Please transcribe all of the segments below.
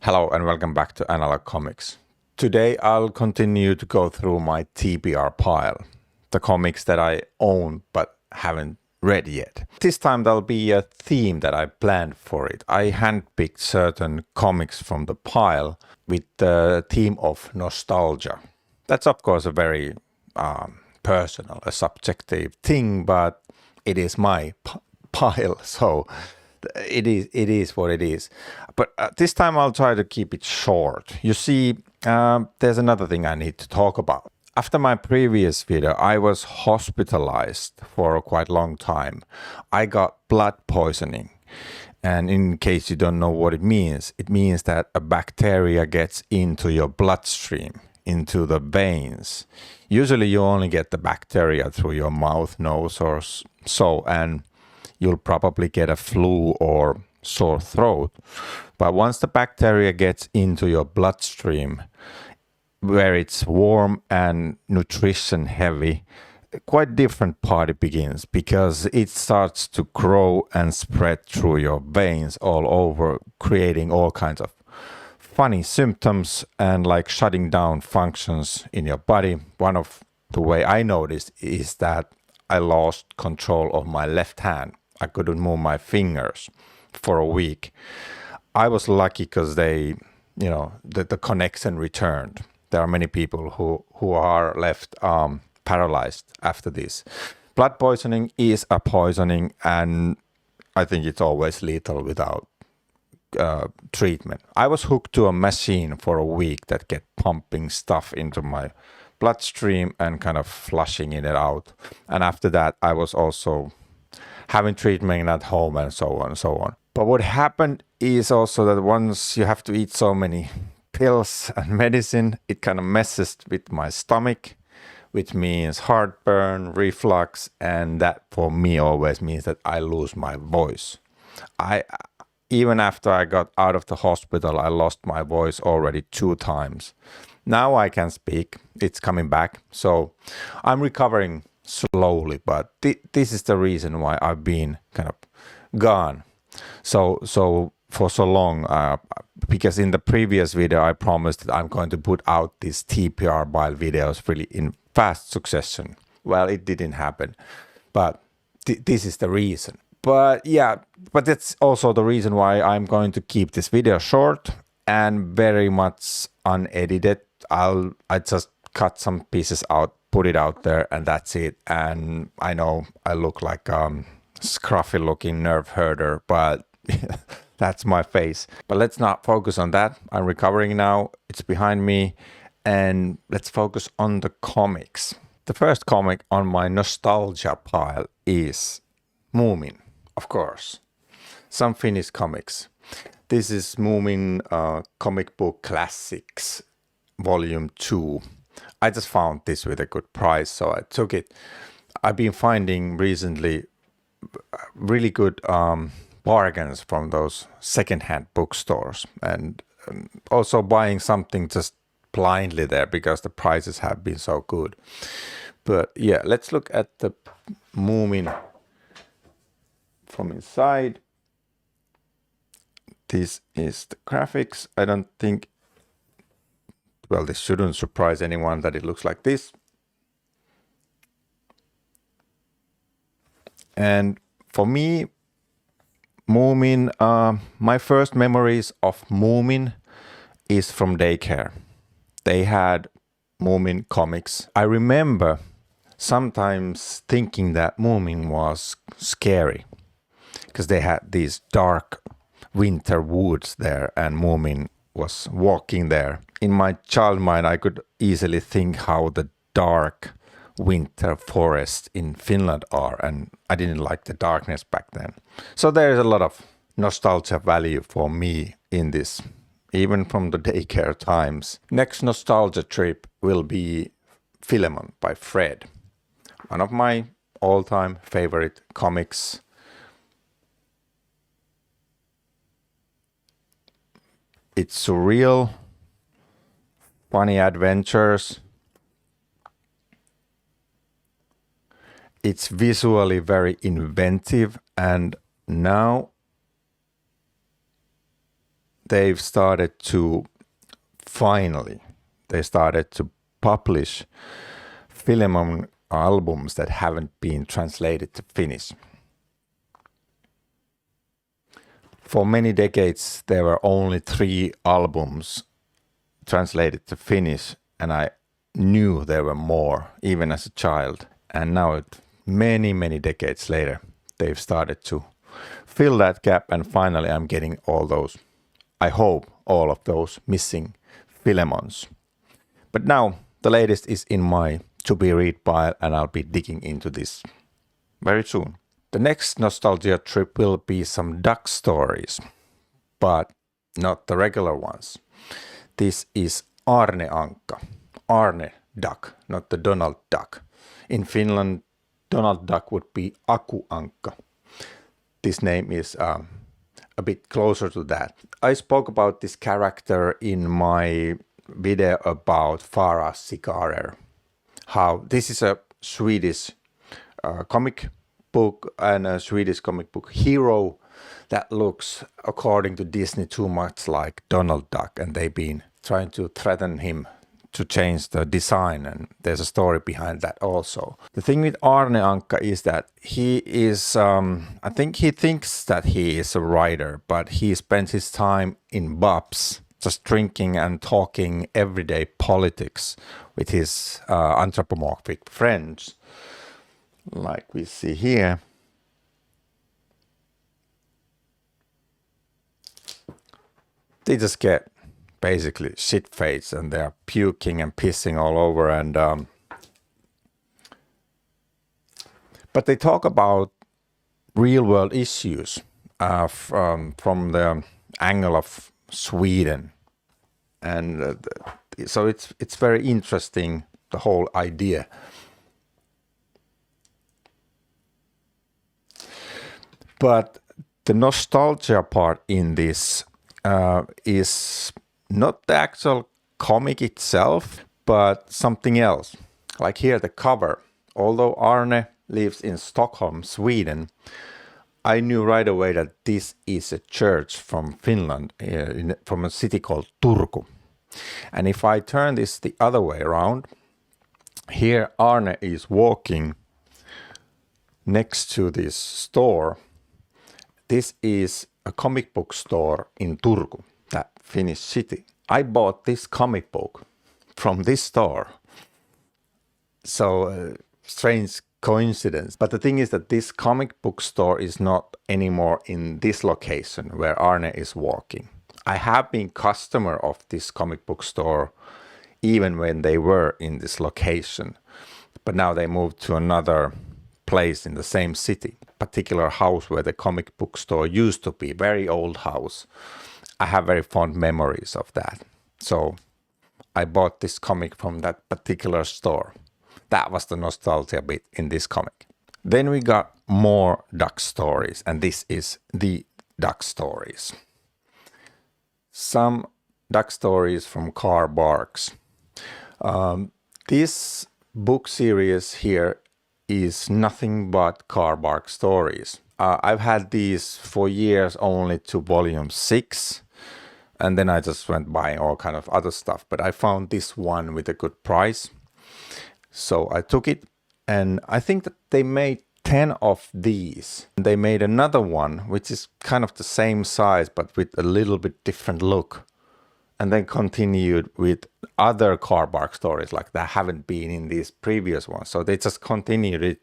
Hello and welcome back to Analog Comics. Today I'll continue to go through my TBR pile, the comics that I own but haven't read yet. This time there'll be a theme that I planned for it. I handpicked certain comics from the pile with the theme of nostalgia. That's of course a very personal, a subjective thing, but it is my pile, so it is what it is. But this time I'll try to keep it short. You see, there's another thing I need to talk about. After my previous video, I was hospitalized for a quite long time. I got blood poisoning. And in case you don't know what it means that a bacteria gets into your bloodstream, into the veins. Usually you only get the bacteria through your mouth, nose, or so, and you'll probably get a flu or sore throat. But once the bacteria gets into your bloodstream, where it's warm and nutrition heavy, quite different party begins, because it starts to grow and spread through your veins all over, creating all kinds of funny symptoms and like shutting down functions in your body. One of the way I noticed is that I lost control of my left hand. I couldn't move my fingers for a week. I was lucky because the connection returned. There are many people who are left paralyzed after this. Blood poisoning is a poisoning, and I think it's always lethal without treatment. I was hooked to a machine for a week that kept pumping stuff into my bloodstream and kind of flushing it out. And after that, I was also having treatment at home and so on and so on. But what happened is also that once you have to eat so many pills and medicine, it kind of messes with my stomach, which means heartburn, reflux, and that for me always means that I lose my voice. Even after I got out of the hospital, I lost my voice already 2 times. Now I can speak, it's coming back, so I'm recovering slowly, but this is the reason why I've been kind of gone so for so long, because in the previous video I promised that I'm going to put out these TBR-pile videos really in fast succession. Well, it didn't happen, but this is the reason. But yeah, but that's also the reason why I'm going to keep this video short and very much unedited. I just cut some pieces out, put it out there, and that's it. And I know I look like scruffy looking nerve herder, but that's my face. But let's not focus on that. I'm recovering now. It's behind me. And let's focus on the comics. The first comic on my nostalgia pile is Moomin, of course. Some Finnish comics. This is Moomin Comic Book Classics, Volume 2. I just found this with a good price, so I took it. I've been finding recently really good bargains from those secondhand bookstores, and also buying something just blindly there because the prices have been so good. But yeah, let's look at the Moomin from inside. This is the graphics. I don't think, well, this shouldn't surprise anyone that it looks like this. And for me, Moomin, my first memories of Moomin is from daycare. They had Moomin comics. I remember sometimes thinking that Moomin was scary because they had these dark winter woods there and Moomin was walking there. In my child mind, I could easily think how the dark winter forests in Finland are, and I didn't like the darkness back then. So there's a lot of nostalgia value for me in this, even from the daycare times. Next nostalgia trip will be Filon by Fred, one of my all-time favorite comics. It's surreal, funny adventures. It's visually very inventive, and now they've started to they started to publish Filon albums that haven't been translated to Finnish. For many decades, there were only 3 albums translated to Finnish, and I knew there were more, even as a child. And now, many decades later, they've started to fill that gap, and finally I'm getting all those, I hope, all of those missing Filons. But now, the latest is in my to-be-read pile, and I'll be digging into this very soon. The next nostalgia trip will be some duck stories, but not the regular ones. This is Arne Ankka. Arne Duck, not the Donald Duck. In Finland, Donald Duck would be Aku Ankka. This name is a bit closer to that. I spoke about this character in my video about Farah Sikarer. How this is a Swedish comic book and a Swedish comic book hero that looks, according to Disney, too much like Donald Duck, and they've been trying to threaten him to change the design, and there's a story behind that also. The thing with Arne Ankka is that he is, I think he thinks that he is a writer, but he spends his time in pubs, just drinking and talking everyday politics with his anthropomorphic friends, like we see here. They just get basically shit-faced, and they're puking and pissing all over, and but they talk about real-world issues from the angle of Sweden, and so it's very interesting, the whole idea. But the nostalgia part in this is not the actual comic itself, but something else. Like here, the cover. Although Arne lives in Stockholm, Sweden, I knew right away that this is a church from Finland, from a city called Turku. And if I turn this the other way around, here Arne is walking next to this store. This is a comic book store in Turku, that Finnish city. I bought this comic book from this store. So strange coincidence. But the thing is that this comic book store is not anymore in this location where Arne is walking. I have been customer of this comic book store even when they were in this location. But now they moved to another place in the same city, particular house where the comic book store used to be, very old house. I have very fond memories of that. So I bought this comic from that particular store. That was the nostalgia bit in this comic. Then we got more duck stories, and this is the duck stories. Some duck stories from Carl Barks. This book series here is nothing but Carl Barks stories. I've had these for years only to volume 6, and then I just went buying all kind of other stuff. But I found this one with a good price, so I took it, and I think that they made 10 of these. They made another one which is kind of the same size but with a little bit different look, and then continued with other Carl Barks stories like that haven't been in these previous ones. So they just continued it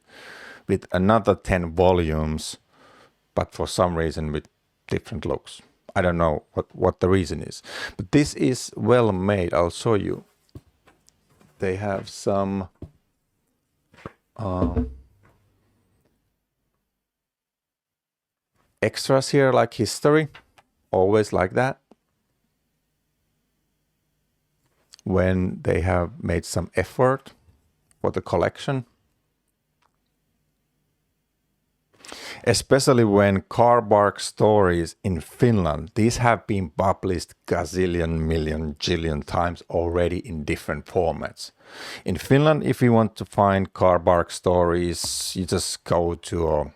with another 10 volumes, but for some reason with different looks. I don't know what the reason is, but this is well made. I'll show you. They have some extras here, like history, always like that. When they have made some effort for the collection. Especially when Carl Barks stories in Finland, these have been published gazillion, million, jillion times already in different formats. In Finland, if you want to find Carl Barks stories, you just go to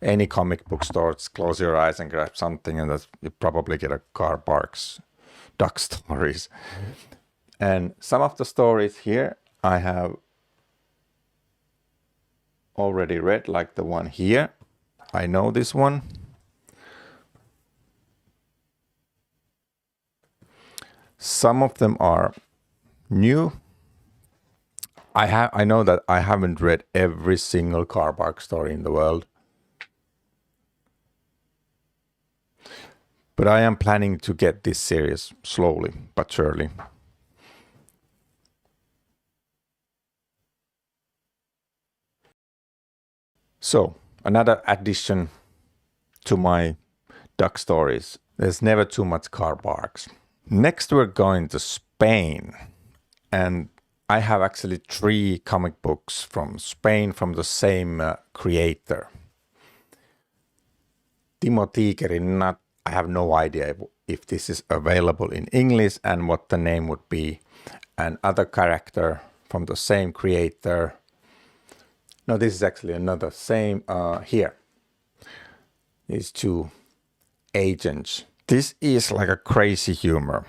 any comic book store, just close your eyes and grab something, and that's, you probably get a Car Parks duck stories. And some of the stories here I have already read, like the one here. I know this one. Some of them are new. I know that I haven't read every single Car Park story in the world, but I am planning to get this series slowly but surely. So, another addition to my duck stories. There's never too much Car Parks. Next, we're going to Spain. And I have actually 3 comic books from Spain from the same creator. Timo Tigerinnat. I have no idea if this is available in English and what the name would be. Another character from the same creator. No, this is actually another same here. These 2 agents. This is like a crazy humor.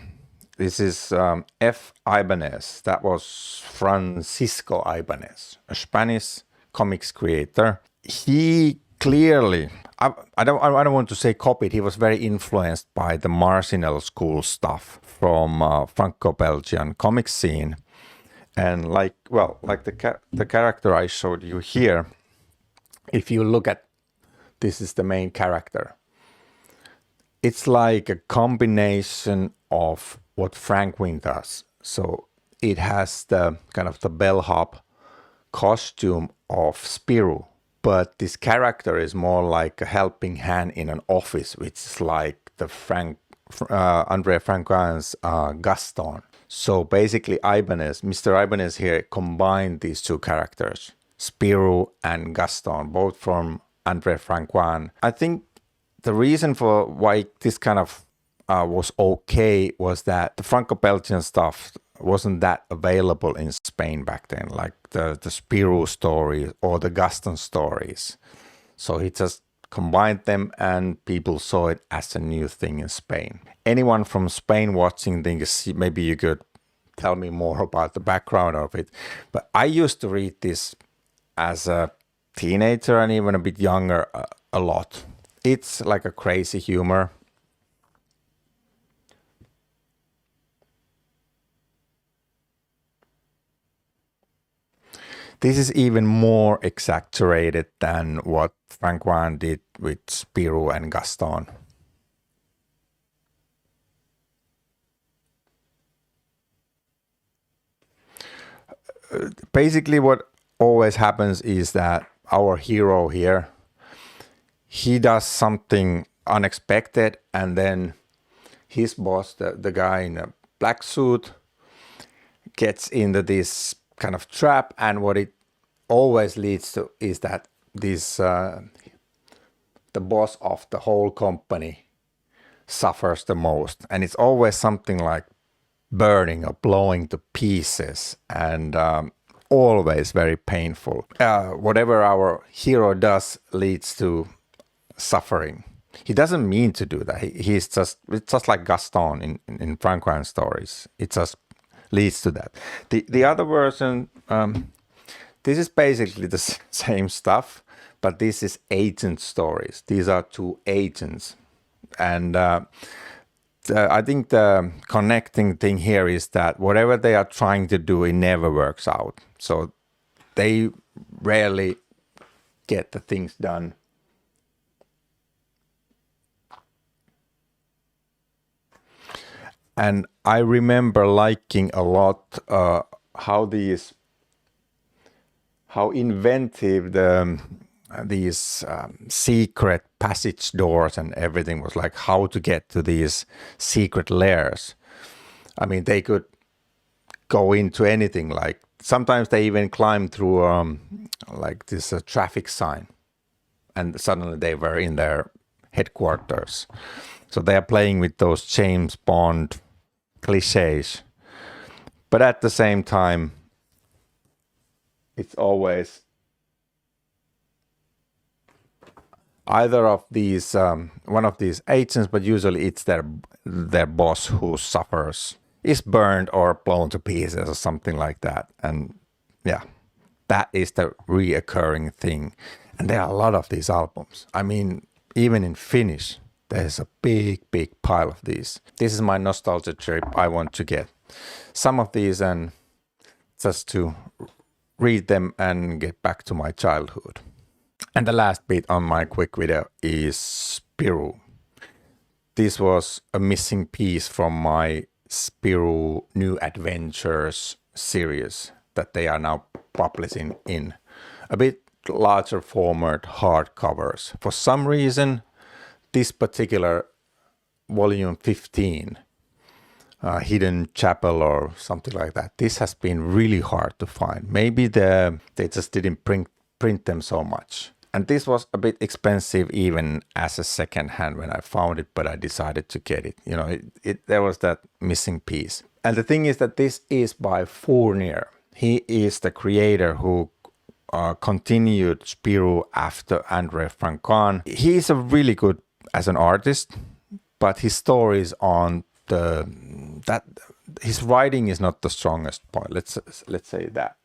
This is F. Ibanez. That was Francisco Ibanez, a Spanish comics creator. He clearly, I don't want to say copied. He was very influenced by the Marcinelle School stuff from Franco-Belgian comic scene. And like the character I showed you here, if you look at, this is the main character. It's like a combination of what Frank Wynne does. So it has the kind of the bellhop costume of Spirou, but this character is more like a helping hand in an office, which is like the André Francoin's Gaston. So basically Mr. Ibanez here combined these 2 characters, Spirou and Gaston, both from André Francoin. I think the reason for why this kind of was okay was that the Franco-Belgian stuff wasn't that available in Spain back then, like the Spirou stories or the Gaston stories. So he just combined them and people saw it as a new thing in Spain. Anyone from Spain watching this, maybe you could tell me more about the background of it. But I used to read this as a teenager and even a bit younger a lot. It's like a crazy humor. This is even more exaggerated than what Francoin did with Spirou and Gaston. Basically what always happens is that our hero here, he does something unexpected, and then his boss, the guy in a black suit, gets into this kind of trap, and what it always leads to is that this the boss of the whole company suffers the most, and it's always something like burning or blowing to pieces, and always very painful. Whatever our hero does leads to suffering. He doesn't mean to do that. It's just like Gaston in Francoin stories. It just leads to that. The other version, this is basically the same stuff, but this is agent stories. These are 2 agents, and I think the connecting thing here is that whatever they are trying to do, it never works out. So they rarely get the things done. And I remember liking a lot how inventive these secret passage doors and everything was, like how to get to these secret lairs. I mean, they could go into anything. Like sometimes they even climb through like this traffic sign, and suddenly they were in their headquarters. So they are playing with those James Bond cliches, but at the same time, it's always either of these, one of these agents, but usually it's their boss who suffers, is burned or blown to pieces or something like that. And yeah, that is the reoccurring thing. And there are a lot of these albums. I mean, even in Finnish, there's a big pile of these. This is my nostalgia trip. I want to get some of these and just to read them and get back to my childhood. And the last bit on my quick video is Spirou. This was a missing piece from my Spirou New Adventures series that they are now publishing in a bit larger format hardcovers. For some reason, this particular volume 15, Hidden Chapel or something like that, this has been really hard to find. Maybe they just didn't print them so much. And this was a bit expensive even as a second hand when I found it, but I decided to get it. You know, there was that missing piece. And the thing is that this is by Fournier. He is the creator who continued Spirou after André Franquin. He is a really good as an artist, but his stories on his writing is not the strongest point. Let's say that.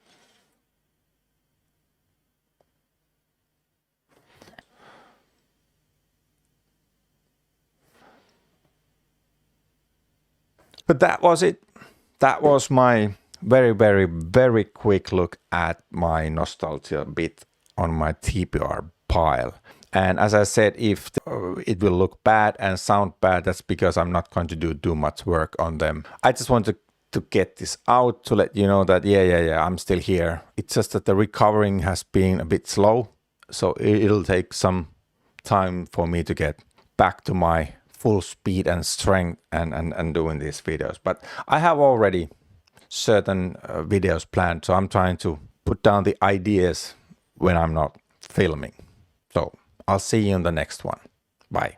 But that was it. That was my very quick look at my nostalgia bit on my TBR pile. And as I said, if it will look bad and sound bad, that's because I'm not going to do much work on them. I just want to get this out to let you know that, yeah, I'm still here. It's just that the recovering has been a bit slow. So it'll take some time for me to get back to my full speed and strength and doing these videos. But I have already certain videos planned, so I'm trying to put down the ideas when I'm not filming. So I'll see you in the next one. Bye.